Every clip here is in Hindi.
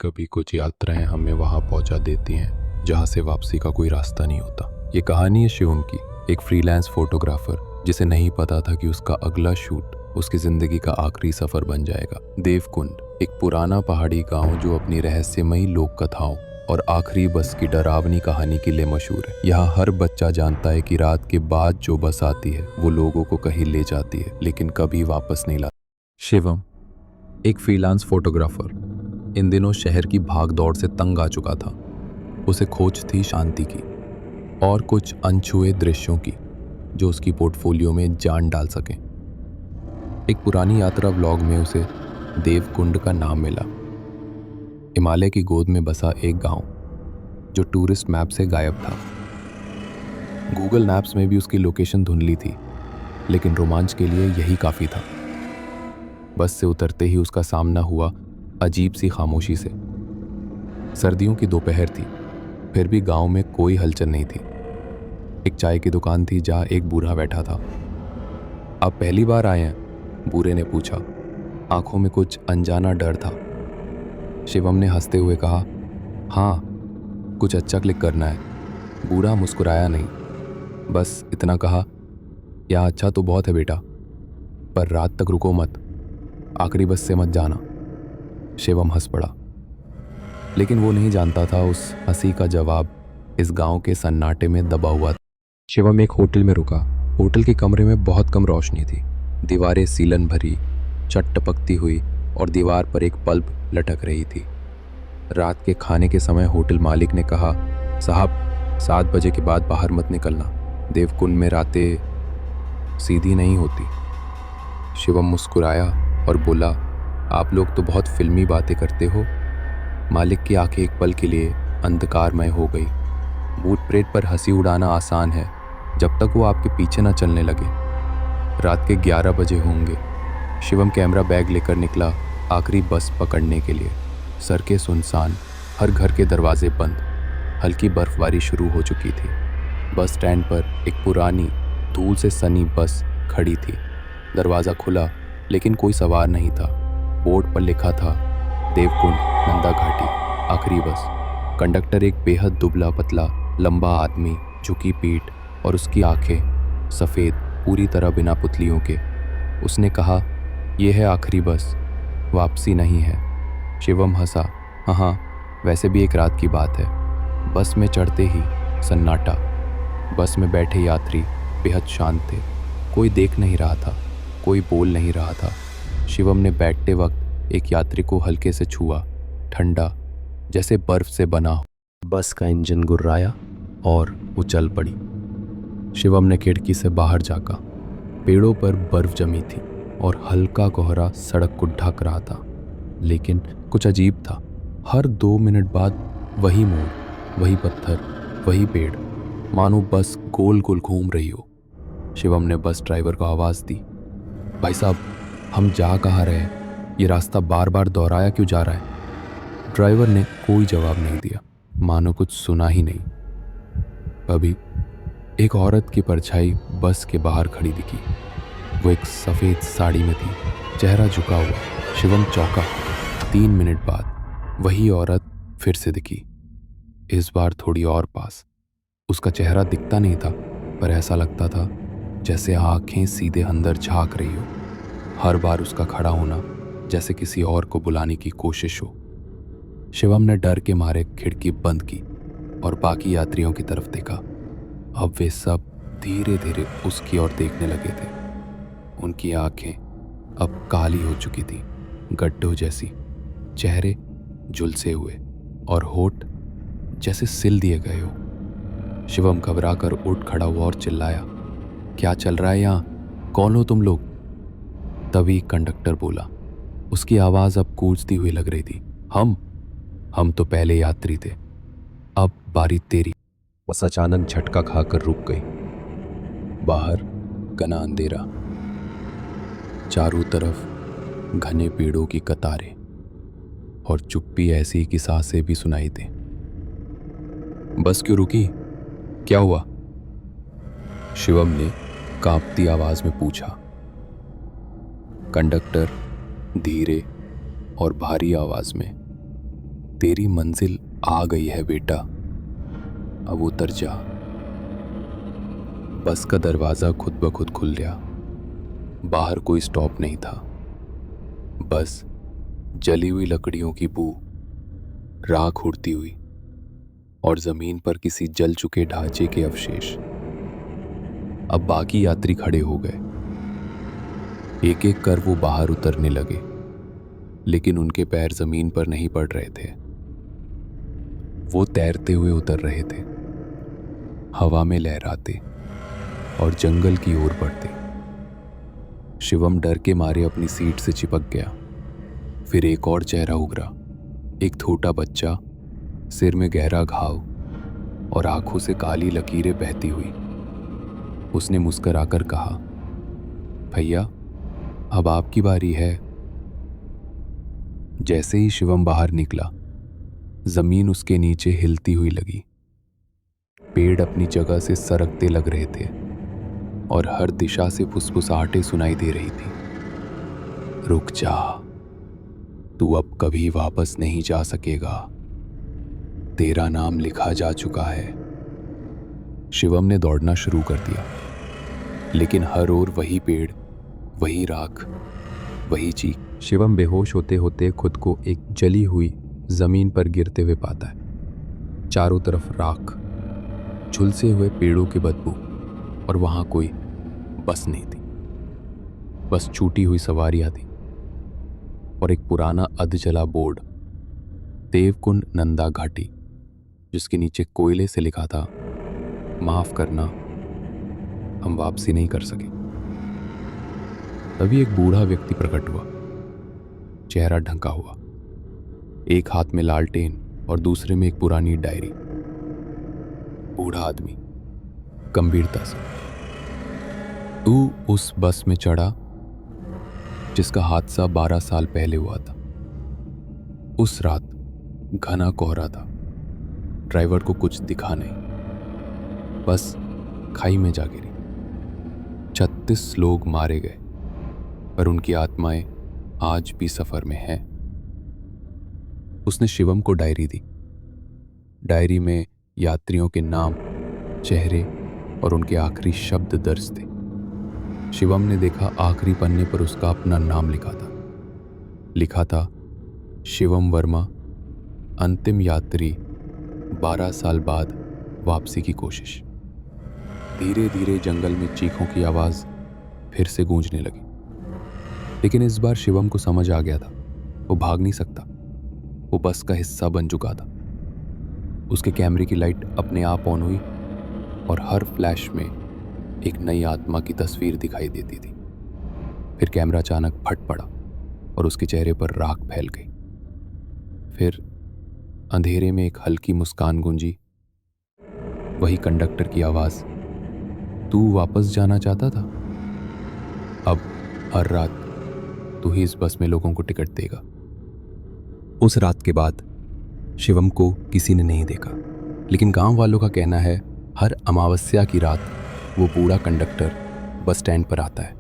कभी कुछ यात्राएं हमें वहां पहुंचा देती हैं जहां से वापसी का कोई रास्ता नहीं होता। ये कहानी है शिवम की, एक फ्रीलांस फोटोग्राफर जिसे नहीं पता था कि उसका अगला शूट उसकी जिंदगी का आखिरी सफर बन जाएगा। देवकुंड, एक पुराना पहाड़ी गांव जो अपनी रहस्यमयी लोक कथाओं और आखिरी बस की डरावनी कहानी के लिए मशहूर है। यहाँ हर बच्चा जानता है कि रात के बाद जो बस आती है वो लोगों को कहीं ले जाती है लेकिन कभी वापस नहीं लाती। शिवम एक फ्रीलांस फोटोग्राफर इन दिनों शहर की भाग दौड़ से तंग आ चुका था। उसे खोज थी शांति की और कुछ अनछुए दृश्यों की जो उसकी पोर्टफोलियो में जान डाल सकें। एक पुरानी यात्रा व्लॉग में उसे देवकुंड का नाम मिला, हिमालय की गोद में बसा एक गांव जो टूरिस्ट मैप से गायब था। गूगल मैप्स में भी उसकी लोकेशन धुंधली थी, लेकिन रोमांच के लिए यही काफ़ी था। बस से उतरते ही उसका सामना हुआ अजीब सी खामोशी से। सर्दियों की दोपहर थी, फिर भी गांव में कोई हलचल नहीं थी। एक चाय की दुकान थी जहां एक बूढ़ा बैठा था। आप पहली बार आए हैं? बूढ़े ने पूछा। आंखों में कुछ अनजाना डर था। शिवम ने हंसते हुए कहा, हाँ, कुछ अच्छा क्लिक करना है। बूढ़ा मुस्कुराया नहीं, बस इतना कहा, यहाँ अच्छा तो बहुत है बेटा, पर रात तक रुको मत, आखिरी बस से मत जाना। शिवम हंस पड़ा, लेकिन वो नहीं जानता था उस हंसी का जवाब इस गांव के सन्नाटे में दबा हुआ था। शिवम एक होटल में रुका। होटल के कमरे में बहुत कम रोशनी थी। दीवारें सीलन भरी, छत टपकती हुई और दीवार पर एक बल्ब लटक रही थी। रात के खाने के समय होटल मालिक ने कहा, साहब 7 बजे के बाद बाहर मत निकलना, देवकुंड में रातें सीधी नहीं होती। शिवम मुस्कुराया और बोला, आप लोग तो बहुत फिल्मी बातें करते हो। मालिक की आंखें एक पल के लिए अंधकारमय हो गई। भूत प्रेत पर हंसी उड़ाना आसान है जब तक वो आपके पीछे न चलने लगे। रात के 11 बजे होंगे। शिवम कैमरा बैग लेकर निकला आखिरी बस पकड़ने के लिए। सड़कें सुनसान, हर घर के दरवाजे बंद। हल्की बर्फबारी शुरू हो चुकी थी। बस स्टैंड पर एक पुरानी धूल से सनी बस खड़ी थी। दरवाज़ा खुला, लेकिन कोई सवार नहीं था। बोर्ड पर लिखा था, देवकुंड नंदा घाटी, आखिरी बस। कंडक्टर एक बेहद दुबला पतला लंबा आदमी, झुकी पीठ और उसकी आंखें सफ़ेद, पूरी तरह बिना पुतलियों के। उसने कहा, यह है आखिरी बस, वापसी नहीं है। शिवम हंसा, हाँ, वैसे भी एक रात की बात है। बस में चढ़ते ही सन्नाटा। बस में बैठे यात्री बेहद शांत थे। कोई देख नहीं रहा था, कोई बोल नहीं रहा था। शिवम ने बैठते वक्त एक यात्री को हल्के से छुआ, ठंडा, जैसे बर्फ से बना हो। बस का इंजन गुर्राया और वो चल पड़ी। शिवम ने खिड़की से बाहर झांका। पेड़ों पर बर्फ जमी थी और हल्का कोहरा सड़क को ढक रहा था। लेकिन कुछ अजीब था। हर 2 मिनट बाद वही मोड़, वही पत्थर, वही पेड़, मानो बस गोल गोल घूम रही हो। शिवम ने बस ड्राइवर को आवाज़ दी, भाई साहब, हम जा कहाँ रहे हैं? ये रास्ता बार बार दोहराया क्यों जा रहा है? ड्राइवर ने कोई जवाब नहीं दिया, मानो कुछ सुना ही नहीं। अभी एक औरत की परछाई बस के बाहर खड़ी दिखी। वो एक सफ़ेद साड़ी में थी, चेहरा झुका हुआ। शिवम चौंका। 3 मिनट बाद वही औरत फिर से दिखी, इस बार थोड़ी और पास। उसका चेहरा दिखता नहीं था, पर ऐसा लगता था जैसे आंखें सीधे अंदर झांक रही हो। हर बार उसका खड़ा होना जैसे किसी और को बुलाने की कोशिश हो। शिवम ने डर के मारे खिड़की बंद की और बाकी यात्रियों की तरफ देखा। अब वे सब धीरे धीरे उसकी ओर देखने लगे थे। उनकी आंखें अब काली हो चुकी थी, गड्ढों जैसी, चेहरे झुलसे हुए और होठ जैसे सिल दिए गए हो। शिवम घबरा कर उठ खड़ा हुआ और चिल्लाया, क्या चल रहा है यहाँ? कौन हो तुम लोग? तभी कंडक्टर बोला। उसकी आवाज़ अब गूंजती हुई लग रही थी, हम तो पहले यात्री थे, अब बारी तेरी। बस अचानक झटका खाकर रुक गई। बाहर घना अंधेरा, चारों तरफ घने पेड़ों की कतारें और चुप्पी ऐसी कि सांसें भी सुनाई दे। बस क्यों रुकी? क्या हुआ? शिवम ने कांपती आवाज में पूछा। कंडक्टर धीरे और भारी आवाज में, तेरी मंजिल आ गई है बेटा, अब उतर जा। बस का दरवाज़ा खुद ब खुद खुल गया। बाहर कोई स्टॉप नहीं था, बस जली हुई लकड़ियों की बू, राख उड़ती हुई और जमीन पर किसी जल चुके ढांचे के अवशेष। अब बाकी यात्री खड़े हो गए। एक एक कर वो बाहर उतरने लगे, लेकिन उनके पैर जमीन पर नहीं पड़ रहे थे। वो तैरते हुए उतर रहे थे, हवा में लहराते और जंगल की ओर बढ़ते। शिवम डर के मारे अपनी सीट से चिपक गया। फिर एक और चेहरा उभरा, एक छोटा बच्चा, सिर में गहरा घाव और आंखों से काली लकीरें बहती हुई। उसने मुस्कुराकर कहा, भैया अब आपकी बारी है। जैसे ही शिवम बाहर निकला, जमीन उसके नीचे हिलती हुई लगी। पेड़ अपनी जगह से सरकते लग रहे थे और हर दिशा से फुसफुसाहटें सुनाई दे रही थी। रुक जा, तू अब कभी वापस नहीं जा सकेगा, तेरा नाम लिखा जा चुका है। शिवम ने दौड़ना शुरू कर दिया, लेकिन हर ओर वही पेड़, वही राख, वही चीख। शिवम बेहोश होते होते खुद को एक जली हुई जमीन पर गिरते हुए पाता है। चारों तरफ राख, झुलसे हुए पेड़ों की बदबू और वहां कोई बस नहीं थी। बस छूटी हुई सवारियां थी और एक पुराना अध जला बोर्ड, देवकुंड नंदा घाटी, जिसके नीचे कोयले से लिखा था, माफ करना, हम वापसी नहीं कर सके। तभी एक बूढ़ा व्यक्ति प्रकट हुआ, चेहरा ढंका हुआ, एक हाथ में लालटेन और दूसरे में एक पुरानी डायरी। बूढ़ा आदमी गंभीरता से, तू उस बस में चढ़ा जिसका हादसा 12 साल पहले हुआ था। उस रात घना कोहरा था, ड्राइवर को कुछ दिखा नहीं, बस खाई में जा गिरी। 36 लोग मारे गए, पर उनकी आत्माएं आज भी सफर में हैं। उसने शिवम को डायरी दी। डायरी में यात्रियों के नाम, चेहरे और उनके आखिरी शब्द दर्ज थे। शिवम ने देखा, आखिरी पन्ने पर उसका अपना नाम लिखा था, शिवम वर्मा, अंतिम यात्री, 12 साल बाद वापसी की कोशिश। धीरे धीरे जंगल में चीखों की आवाज फिर से गूंजने लगी, लेकिन इस बार शिवम को समझ आ गया था, वो भाग नहीं सकता। वो बस का हिस्सा बन चुका था। उसके कैमरे की लाइट अपने आप ऑन हुई और हर फ्लैश में एक नई आत्मा की तस्वीर दिखाई देती थी। फिर कैमरा अचानक फट पड़ा और उसके चेहरे पर राख फैल गई। फिर अंधेरे में एक हल्की मुस्कान गूंजी, वही कंडक्टर की आवाज, तू वापस जाना चाहता था, अब हर रात तू ही इस बस में लोगों को टिकट देगा। उस रात के बाद शिवम को किसी ने नहीं देखा, लेकिन गांव वालों का कहना है, हर अमावस्या की रात वो बूढ़ा कंडक्टर बस स्टैंड पर आता है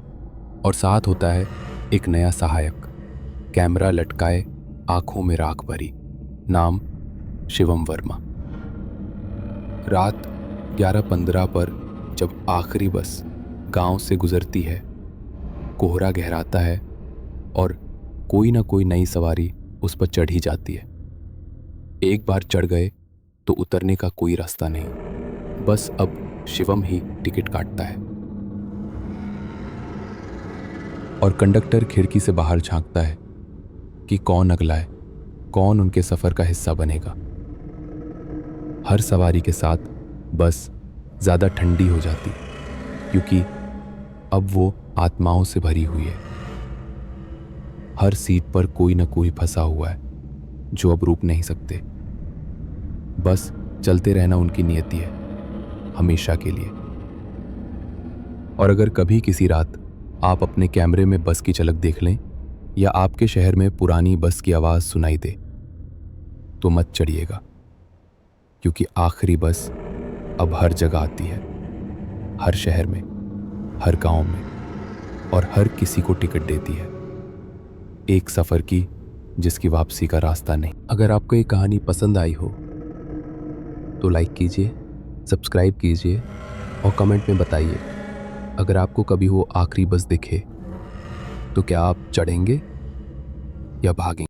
और साथ होता है एक नया सहायक, कैमरा लटकाए, आंखों में राख भरी, नाम शिवम वर्मा। रात 11:15 पर जब आखिरी बस गांव से गुजरती है, कोहरा गहराता है और कोई ना कोई नई सवारी उस पर चढ़ ही जाती है। एक बार चढ़ गए तो उतरने का कोई रास्ता नहीं, बस अब शिवम ही टिकट काटता है। और कंडक्टर खिड़की से बाहर झांकता है कि कौन अगला है, कौन उनके सफर का हिस्सा बनेगा। हर सवारी के साथ बस ज्यादा ठंडी हो जाती, क्योंकि अब वो आत्माओं से भरी हुई है। हर सीट पर कोई ना कोई फंसा हुआ है जो अब रुक नहीं सकते। बस चलते रहना उनकी नियति है, हमेशा के लिए। और अगर कभी किसी रात आप अपने कैमरे में बस की झलक देख लें या आपके शहर में पुरानी बस की आवाज सुनाई दे, तो मत चढ़िएगा, क्योंकि आखिरी बस अब हर जगह आती है, हर शहर में, हर गांव में, और हर किसी को टिकट देती है, एक सफर की जिसकी वापसी का रास्ता नहीं। अगर आपको ये कहानी पसंद आई हो तो लाइक कीजिए, सब्सक्राइब कीजिए और कमेंट में बताइए अगर आपको कभी वो आखिरी बस दिखे तो क्या आप चढ़ेंगे या भागेंगे।